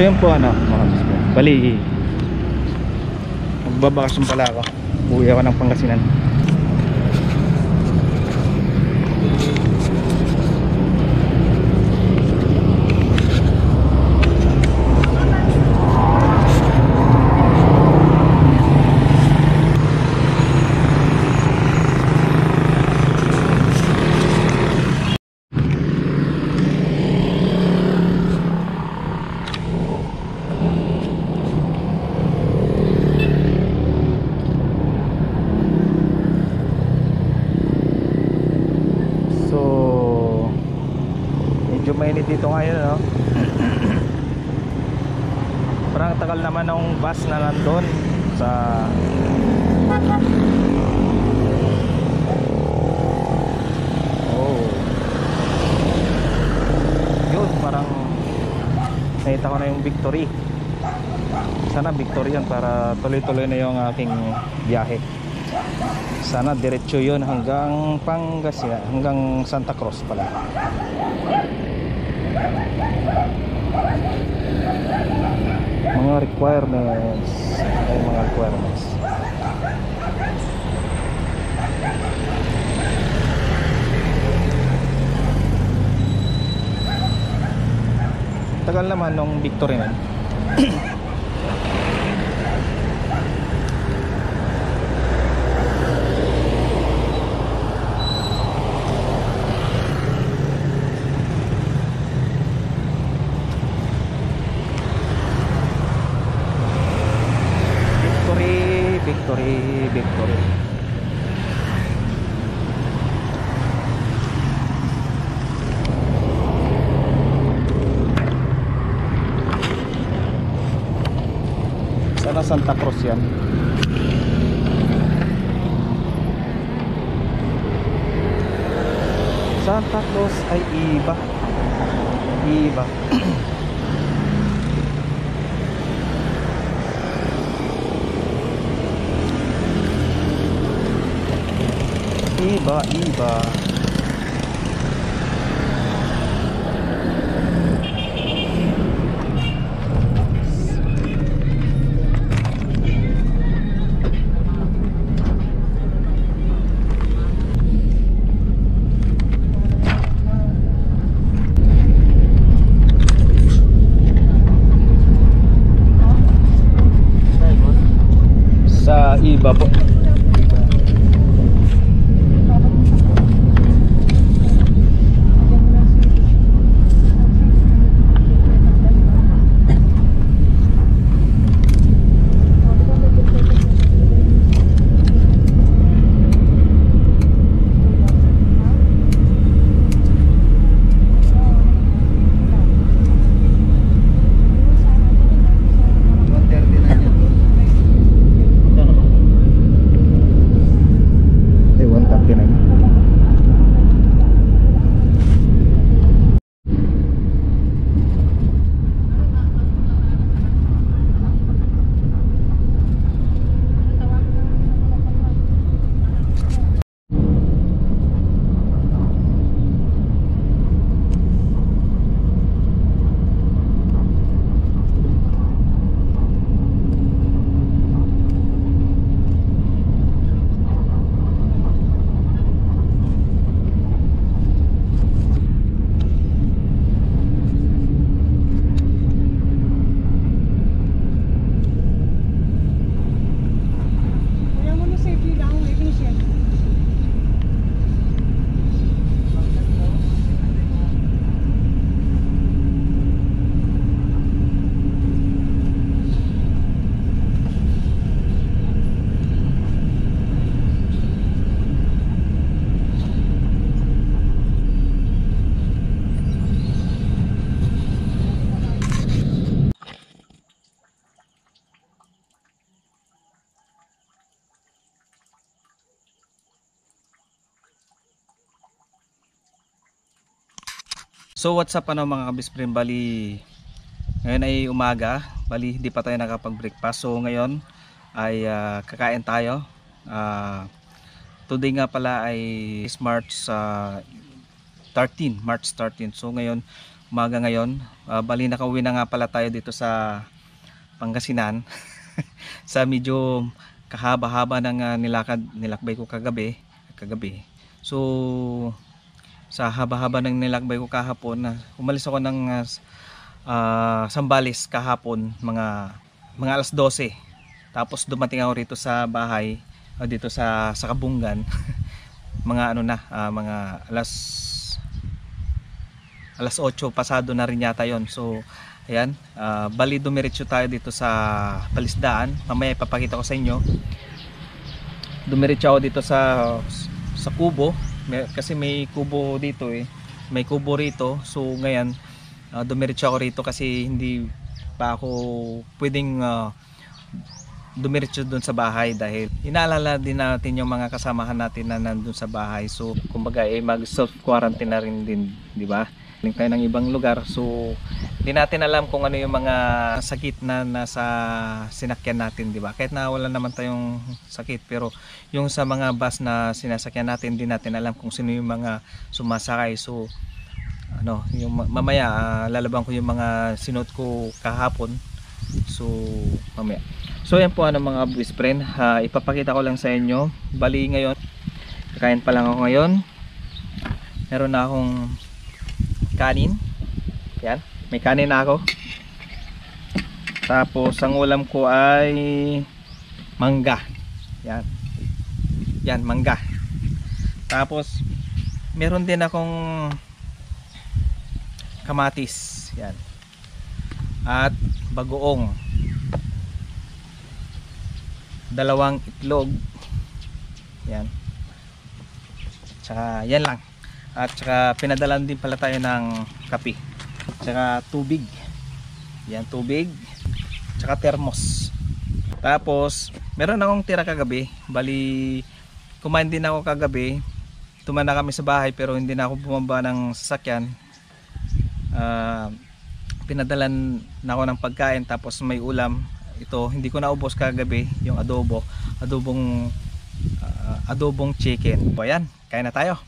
So yun po ano mga bispo. Bali magbabakasyon pala ako. Uwi ako ng Pangasinan. Mainit dito ngayon, no? Parang tagal naman ng bus na nandun sa yun, parang nakita ko na yung Victory. Sana Victory yun para tuloy-tuloy na yung aking biyahe. Sana diretso yun hanggang Pangasinan, hanggang Santa Cruz pala. Mga requirements ay mga requirements. Tagal naman nung Victory na. Victory. Sana Santa Cruz yan. Santa Cruz ay iba. Iba. Iba. Sa iba po. So what's up ano mga kabisprin, bali ngayon ay umaga, bali hindi pa tayo nakapag-breakfast. So ngayon ay kakain tayo. Today nga pala ay March 13. So ngayon umaga ngayon. Bali nakauwi na nga pala tayo dito sa Pangasinan. Sa medyo kahaba-haba ng nilakbay ko kagabi. So sa haba-haba ng nilakbay ko kahapon, umalis ako ng Sambales kahapon mga alas 12. Tapos dumating ako rito sa bahay, dito sa Kabungan. Mga mga alas 8 pasado na rin yata yon. So ayan, bali dumiretso tayo dito sa Palisdaan. Mamaya ipapakita ko sa inyo. Dumiretso ako dito sa kubo, kasi may kubo dito may kubo rito. So ngayon dumiretso ako rito kasi hindi pa ako pwedeng dumiretso dun sa bahay dahil inaalala din natin yung mga kasamahan natin na nandun sa bahay. So kumbaga mag self quarantine na rin din, di ba? Galing tayo ng ibang lugar, so hindi natin alam kung ano yung mga sakit na nasa sinakyan natin, di ba? Kahit na wala naman tayong sakit, pero yung sa mga bus na sinasakyan natin, hindi natin alam kung sino yung mga sumasakay. So yung mamaya lalabang ko yung mga sinuot ko kahapon. So mamaya. So yan po mga best friend, ipapakita ko lang sa inyo. Bali ngayon, kakain pa lang ako ngayon. Meron na akong kanin. Yan, may kanin na ako. Tapos ang ulam ko ay mangga. Yan. Yan, mangga. Tapos meron din akong kamatis. Yan. At bagoong. 2 itlog. Yan. Tsaka yan lang. At tsaka pinadalan din pala tayo ng kape. Tsaka tubig. Yan, tubig. Tsaka thermos. Tapos meron akong tira kagabi. Bali kumain din ako kagabi. Tumana kami sa bahay pero hindi na ako bumaba ng sasakyan. Pinadalan na ako ng pagkain, tapos may ulam. Ito hindi ko naubos kagabi, yung adobong chicken. So ayan, kain na tayo.